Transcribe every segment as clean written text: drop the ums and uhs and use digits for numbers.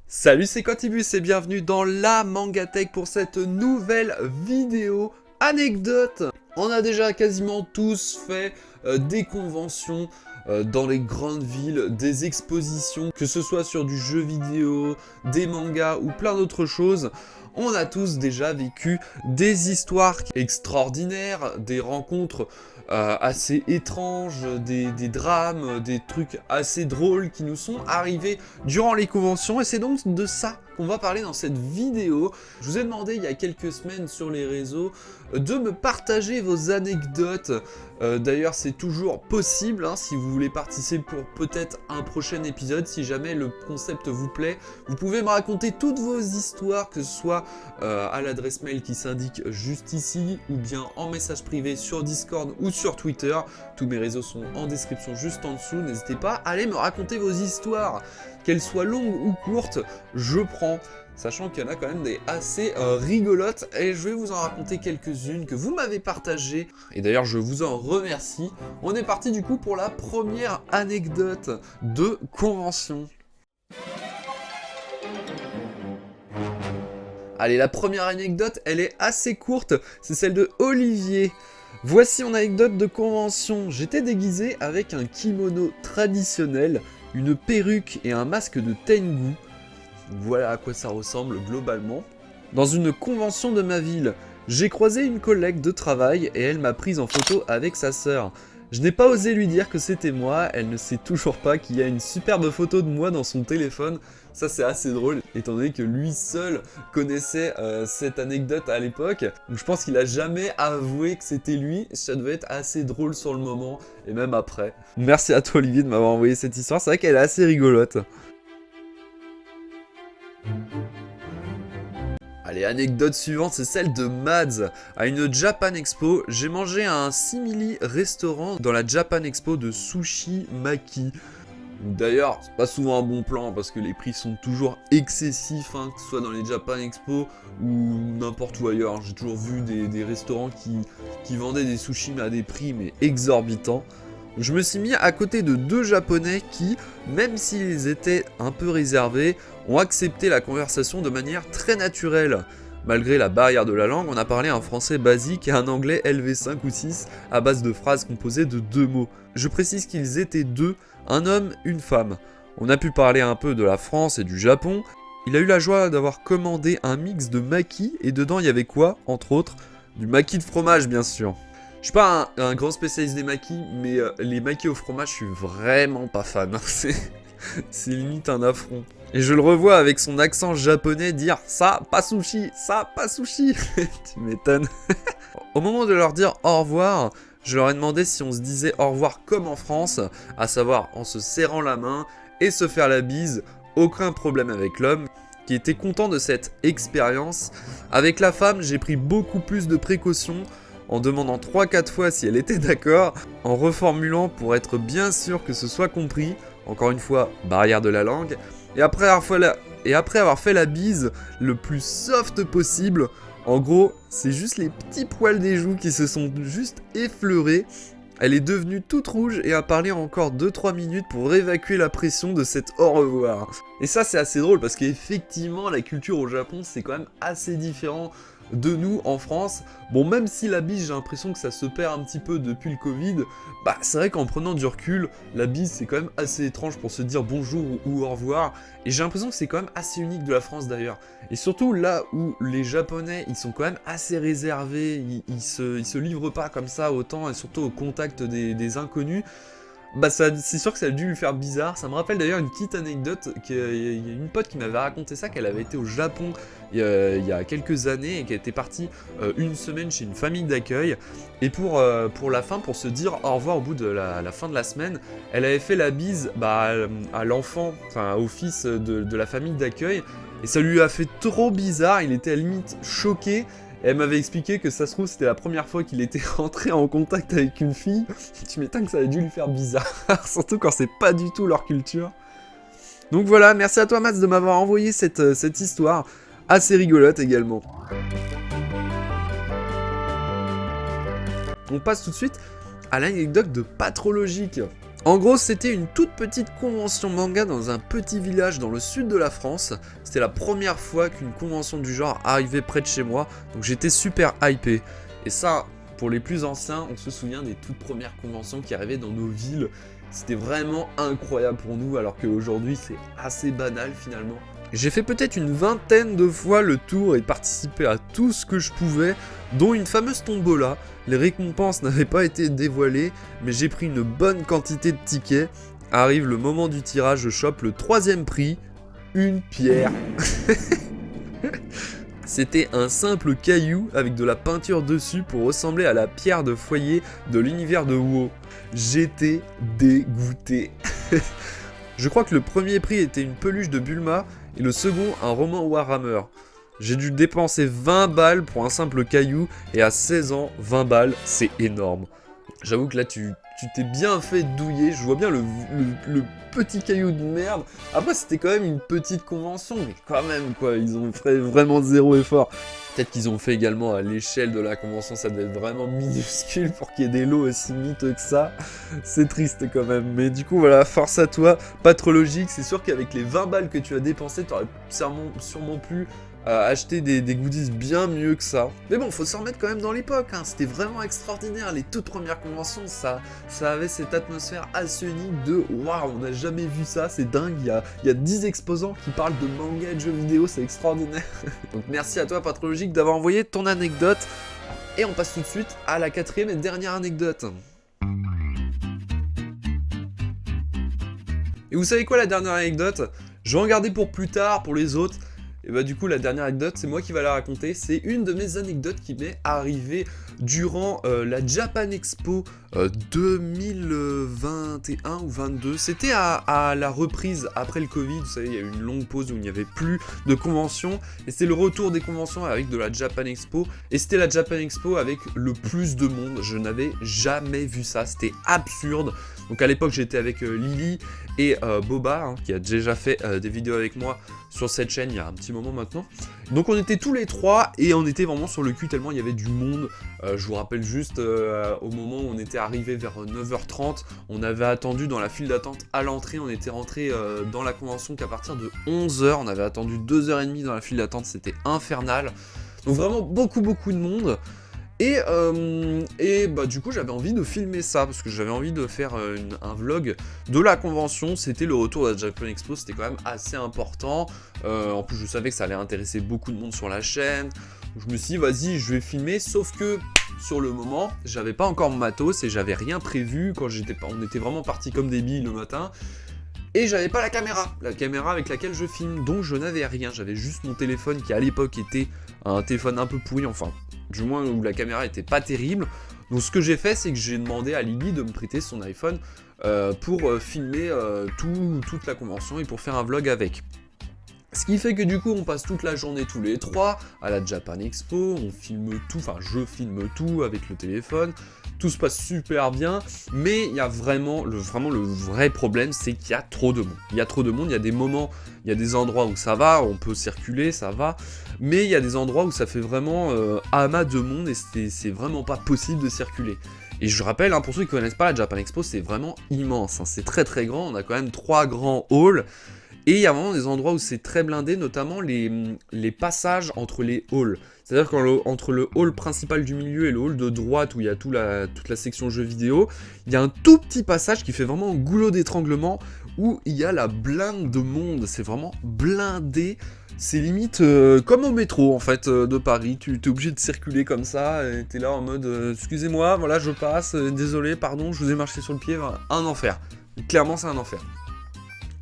Salut, c'est Quantibus et bienvenue dans la Mangatech pour cette nouvelle vidéo anecdote. On a déjà quasiment tous fait des conventions dans les grandes villes, des expositions, que ce soit sur du jeu vidéo, des mangas ou plein d'autres choses. On a tous déjà vécu des histoires extraordinaires, des rencontres assez étranges, des drames, des trucs assez drôles qui nous sont arrivés durant les conventions. Et c'est donc de ça qu'on va parler dans cette vidéo. Je vous ai demandé il y a quelques semaines sur les réseaux de me partager vos anecdotes. D'ailleurs, c'est toujours possible si vous voulez participer pour peut-être un prochain épisode. Si jamais le concept vous plaît, vous pouvez me raconter toutes vos histoires, que ce soit à l'adresse mail qui s'indique juste ici, ou bien en message privé sur Discord ou sur Twitter. Tous mes réseaux sont en description juste en dessous. N'hésitez pas à aller me raconter vos histoires. Qu'elles soient longues ou courtes, je prends. Sachant qu'il y en a quand même des assez rigolotes, et je vais vous en raconter quelques-unes que vous m'avez partagées. Et d'ailleurs, je vous en remercie. On est parti du coup pour la première anecdote de convention. Allez, la première anecdote, elle est assez courte, c'est celle de Olivier. Voici mon anecdote de convention. J'étais déguisé avec un kimono traditionnel, une perruque et un masque de Tengu. Voilà à quoi ça ressemble globalement. Dans une convention de ma ville, j'ai croisé une collègue de travail et elle m'a prise en photo avec sa sœur. Je n'ai pas osé lui dire que c'était moi, elle ne sait toujours pas qu'il y a une superbe photo de moi dans son téléphone. Ça c'est assez drôle, étant donné que lui seul connaissait cette anecdote à l'époque. Donc je pense qu'il a jamais avoué que c'était lui, ça devait être assez drôle sur le moment, et même après. Merci à toi Olivier de m'avoir envoyé cette histoire, c'est vrai qu'elle est assez rigolote. Allez, anecdote suivante, c'est celle de Mads. À une Japan Expo, j'ai mangé à un simili restaurant dans la Japan Expo de Sushi Maki. D'ailleurs, c'est pas souvent un bon plan parce que les prix sont toujours excessifs, que ce soit dans les Japan Expo ou n'importe où ailleurs. J'ai toujours vu des restaurants qui vendaient des sushis mais à des prix mais exorbitants. Je me suis mis à côté de deux japonais qui, même s'ils étaient un peu réservés, ont accepté la conversation de manière très naturelle. Malgré la barrière de la langue, on a parlé un français basique et un anglais LV5 ou 6 à base de phrases composées de deux mots. Je précise qu'ils étaient deux, un homme, une femme. On a pu parler un peu de la France et du Japon. Il a eu la joie d'avoir commandé un mix de maki et dedans il y avait quoi, entre autres? Du maki de fromage bien sûr. Je suis pas un grand spécialiste des makis, mais les makis au fromage, je suis vraiment pas fan. C'est limite un affront. Et je le revois avec son accent japonais dire « ça, pas sushi, ça, pas sushi !» Tu m'étonnes. Au moment de leur dire au revoir, je leur ai demandé si on se disait au revoir comme en France, à savoir en se serrant la main et se faire la bise, aucun problème avec l'homme, qui était content de cette expérience. Avec la femme, j'ai pris beaucoup plus de précautions, en demandant 3-4 fois si elle était d'accord, en reformulant pour être bien sûr que ce soit compris, encore une fois, barrière de la langue, et après avoir fait la bise le plus soft possible, en gros, c'est juste les petits poils des joues qui se sont juste effleurés. Elle est devenue toute rouge et a parlé encore 2-3 minutes pour évacuer la pression de cet au revoir. Et ça c'est assez drôle parce qu'effectivement la culture au Japon c'est quand même assez différent de nous en France. Bon, même si la bise, j'ai l'impression que ça se perd un petit peu depuis le Covid, bah c'est vrai qu'en prenant du recul, la bise c'est quand même assez étrange pour se dire bonjour ou au revoir. Et j'ai l'impression que c'est quand même assez unique de la France d'ailleurs. Et surtout là où les Japonais, ils sont quand même assez réservés, ils se livrent pas comme ça autant, et surtout au contact des inconnus. Bah c'est sûr que ça a dû lui faire bizarre. Ça me rappelle d'ailleurs une petite anecdote, il y a une pote qui m'avait raconté ça, qu'elle avait été au Japon il y a quelques années et qu'elle était partie une semaine chez une famille d'accueil. Et pour la fin, pour se dire au revoir au bout de la fin de la semaine, elle avait fait la bise à l'enfant, enfin au fils de la famille d'accueil. Et ça lui a fait trop bizarre, il était à la limite choqué. Et elle m'avait expliqué que ça se trouve c'était la première fois qu'il était rentré en contact avec une fille. Tu m'étonnes que ça a dû lui faire bizarre, surtout quand c'est pas du tout leur culture. Donc voilà, merci à toi Mats de m'avoir envoyé cette histoire, assez rigolote également. On passe tout de suite à l'anecdote de Patrologique. En gros, c'était une toute petite convention manga dans un petit village dans le sud de la France. C'était la première fois qu'une convention du genre arrivait près de chez moi, donc j'étais super hypé. Et ça, pour les plus anciens, on se souvient des toutes premières conventions qui arrivaient dans nos villes. C'était vraiment incroyable pour nous, alors qu'aujourd'hui c'est assez banal finalement. J'ai fait peut-être une vingtaine de fois le tour et participé à tout ce que je pouvais, dont une fameuse tombola. Les récompenses n'avaient pas été dévoilées, mais j'ai pris une bonne quantité de tickets. Arrive le moment du tirage, je chope le 3e prix, une pierre. C'était un simple caillou avec de la peinture dessus pour ressembler à la pierre de foyer de l'univers de WoW. J'étais dégoûté. Je crois que le premier prix était une peluche de Bulma et le second un roman Warhammer. J'ai dû dépenser 20 balles pour un simple caillou et à 16 ans, 20 balles, c'est énorme. J'avoue que là tu t'es bien fait douiller, je vois bien le petit caillou de merde. Après c'était quand même une petite convention, mais quand même quoi, ils ont fait vraiment zéro effort. Peut-être qu'ils ont fait également à l'échelle de la convention, ça devait être vraiment minuscule pour qu'il y ait des lots aussi miteux que ça. C'est triste quand même, mais du coup voilà, force à toi, pas trop logique. C'est sûr qu'avec les 20 balles que tu as dépensées, t'aurais sûrement pu acheter des goodies bien mieux que ça. Mais bon, faut s'en remettre quand même dans l'époque, hein. C'était vraiment extraordinaire, les toutes premières conventions, ça avait cette atmosphère assez unique de waouh, on n'a jamais vu ça, c'est dingue, il y a 10 exposants qui parlent de manga et de jeux vidéo, c'est extraordinaire. Donc merci à toi Patrologique d'avoir envoyé ton anecdote, et on passe tout de suite à la 4e et dernière anecdote. Et vous savez quoi, la dernière anecdote, je vais en garder pour plus tard, pour les autres. Et bah du coup la dernière anecdote c'est moi qui va la raconter, c'est une de mes anecdotes qui m'est arrivée durant la Japan Expo 2021 ou 22, c'était à la reprise après le Covid, vous savez il y a eu une longue pause où il n'y avait plus de conventions, et c'était le retour des conventions avec de la Japan Expo, et c'était la Japan Expo avec le plus de monde, je n'avais jamais vu ça, c'était absurde. Donc à l'époque j'étais avec Lily et Boba, hein, qui a déjà fait des vidéos avec moi sur cette chaîne il y a un petit moment maintenant. Donc on était tous les trois et on était vraiment sur le cul tellement il y avait du monde. Je vous rappelle juste au moment où on était arrivé vers 9h30, on avait attendu dans la file d'attente à l'entrée, on était rentré dans la convention qu'à partir de 11h, on avait attendu 2h30 dans la file d'attente, c'était infernal. Donc vraiment beaucoup de monde. Et bah du coup j'avais envie de filmer ça, parce que j'avais envie de faire un vlog de la convention, c'était le retour de la Japan Expo, c'était quand même assez important, en plus je savais que ça allait intéresser beaucoup de monde sur la chaîne, donc je me suis dit vas-y je vais filmer, sauf que sur le moment j'avais pas encore mon matos et j'avais rien prévu, on était vraiment partis comme des billes le matin, et j'avais pas la caméra avec laquelle je filme, donc je n'avais rien, j'avais juste mon téléphone qui à l'époque était un téléphone un peu pourri, enfin du moins où la caméra était pas terrible. Donc ce que j'ai fait c'est que j'ai demandé à Lily de me prêter son iPhone pour filmer toute la convention et pour faire un vlog avec. Ce qui fait que du coup on passe toute la journée tous les trois à la Japan Expo, on filme tout, enfin je filme tout avec le téléphone, tout se passe super bien, mais il y a vraiment le vrai problème, c'est qu'il y a trop de monde. Il y a trop de monde, il y a des moments, il y a des endroits où ça va, on peut circuler, ça va, mais il y a des endroits où ça fait vraiment amas de monde et c'est vraiment pas possible de circuler. Et je rappelle, hein, pour ceux qui connaissent pas la Japan Expo, c'est vraiment immense, hein, c'est très grand, on a quand même 3 grands halls. Et il y a vraiment des endroits où c'est très blindé, notamment les passages entre les halls. C'est-à-dire qu'entre le hall principal du milieu et le hall de droite où il y a toute la section jeux vidéo, il y a un tout petit passage qui fait vraiment un goulot d'étranglement où il y a la blinde de monde. C'est vraiment blindé. C'est limite comme au métro en fait de Paris. Tu es obligé de circuler comme ça et tu es là en mode excusez-moi, voilà je passe, désolé, pardon, je vous ai marché sur le pied. Un enfer. Clairement c'est un enfer.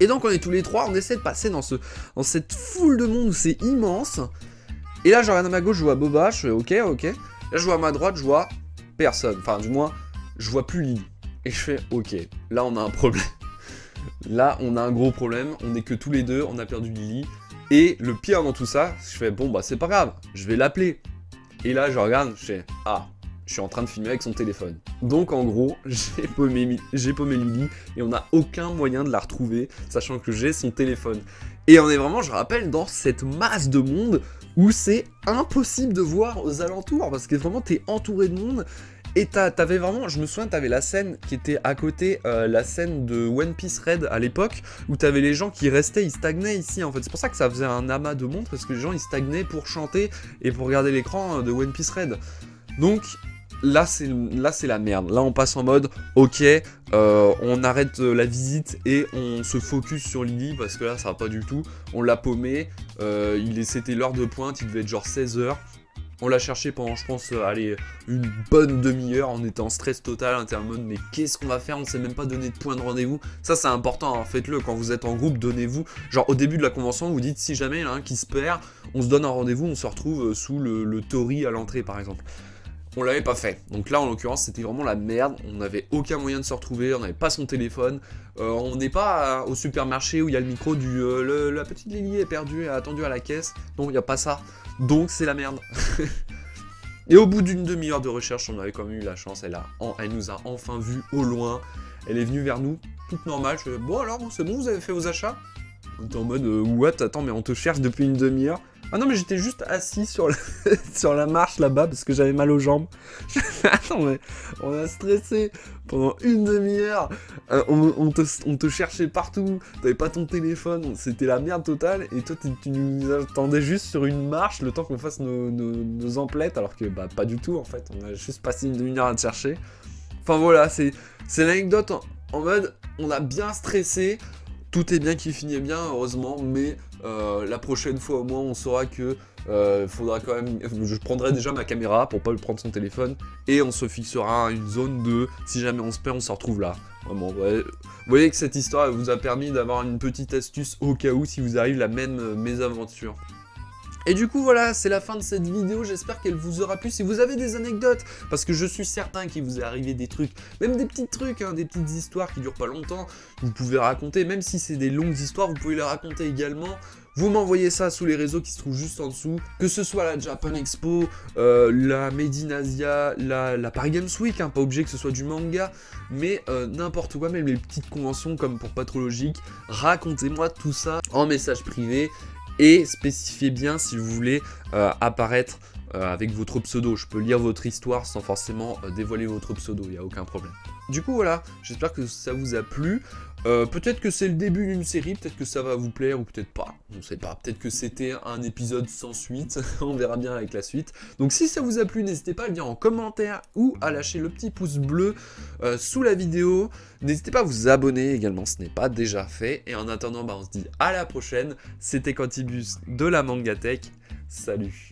Et donc on est tous les trois, on essaie de passer dans cette foule de monde où c'est immense. Et là je regarde à ma gauche, je vois Boba, je fais ok. Là je vois à ma droite, je vois personne. Enfin du moins, je vois plus Lily. Et je fais ok, là on a un problème. Là on a un gros problème, on est que tous les deux, on a perdu Lily. Et le pire dans tout ça, je fais bon bah c'est pas grave, je vais l'appeler. Et là je regarde, je fais ah, je suis en train de filmer avec son téléphone. Donc en gros, j'ai paumé Lily et on n'a aucun moyen de la retrouver, sachant que j'ai son téléphone. Et on est vraiment, je rappelle, dans cette masse de monde où c'est impossible de voir aux alentours, parce que vraiment t'es entouré de monde. Et t'avais vraiment, je me souviens, t'avais la scène qui était à côté, la scène de One Piece Red à l'époque, où t'avais les gens qui restaient, ils stagnaient ici en fait. C'est pour ça que ça faisait un amas de monde, parce que les gens ils stagnaient pour chanter et pour regarder l'écran de One Piece Red. Donc là c'est la merde. Là on passe en mode, ok, on arrête la visite et on se focus sur Lily, parce que là ça va pas du tout. On l'a paumé, c'était l'heure de pointe, il devait être genre 16h. On l'a cherché pendant, je pense, allez, une bonne demi-heure. On était en stress total, on était en mode, mais qu'est-ce qu'on va faire? On s'est même pas donné de point de rendez-vous. Ça, c'est important, hein. Faites-le quand vous êtes en groupe, donnez-vous. Genre, au début de la convention, vous dites, si jamais il y en a un qui se perd, on se donne un rendez-vous, on se retrouve sous le torii à l'entrée, par exemple. On l'avait pas fait. Donc là, en l'occurrence, c'était vraiment la merde. On n'avait aucun moyen de se retrouver, on n'avait pas son téléphone. On n'est pas au supermarché où il y a le micro du la petite Lily est perdue et attendue à la caisse. Non, il n'y a pas ça. Donc c'est la merde. Et au bout d'une demi-heure de recherche, on avait quand même eu la chance. Elle nous a enfin vus au loin. Elle est venue vers nous, toute normale. Je fais, bon alors, c'est bon, vous avez fait vos achats? On était en mode, what? Attends, mais on te cherche depuis une demi-heure. Ah non, mais j'étais juste assis sur la marche là-bas parce que j'avais mal aux jambes. Attends, mais on a stressé pendant une demi-heure. On te cherchait partout. T'avais pas ton téléphone. C'était la merde totale. Et toi, tu nous attendais juste sur une marche le temps qu'on fasse nos emplettes. Alors que, bah, pas du tout en fait. On a juste passé une demi-heure à te chercher. Enfin voilà, c'est l'anecdote en mode on a bien stressé. Tout est bien qui finit bien, heureusement, mais la prochaine fois au moins on saura que faudra quand même. Je prendrai déjà ma caméra pour pas lui prendre son téléphone et on se fixera une zone de si jamais on se perd, on se retrouve là. Vraiment, ouais. Vous voyez que cette histoire elle vous a permis d'avoir une petite astuce au cas où si vous arrive la même mésaventure. Et du coup voilà, c'est la fin de cette vidéo, j'espère qu'elle vous aura plu. Si vous avez des anecdotes, parce que je suis certain qu'il vous est arrivé des trucs, même des petits trucs, hein, des petites histoires qui durent pas longtemps, vous pouvez raconter, même si c'est des longues histoires, vous pouvez les raconter également. Vous m'envoyez ça sous les réseaux qui se trouvent juste en dessous, que ce soit la Japan Expo, la Made in Asia, la Paris Games Week, hein, pas obligé que ce soit du manga, mais n'importe quoi, même les petites conventions comme pour Patrologique, racontez-moi tout ça en message privé. Et spécifiez bien si vous voulez apparaître avec votre pseudo. Je peux lire votre histoire sans forcément dévoiler votre pseudo, il n'y a aucun problème. Du coup voilà, j'espère que ça vous a plu. Peut-être que c'est le début d'une série, peut-être que ça va vous plaire ou peut-être pas, on sait pas. Peut-être que c'était un épisode sans suite, on verra bien avec la suite. Donc si ça vous a plu, n'hésitez pas à le dire en commentaire ou à lâcher le petit pouce bleu sous la vidéo. N'hésitez pas à vous abonner également, ce n'est pas déjà fait. Et en attendant, bah, on se dit à la prochaine. C'était Quantibus de la Mangatech. Salut!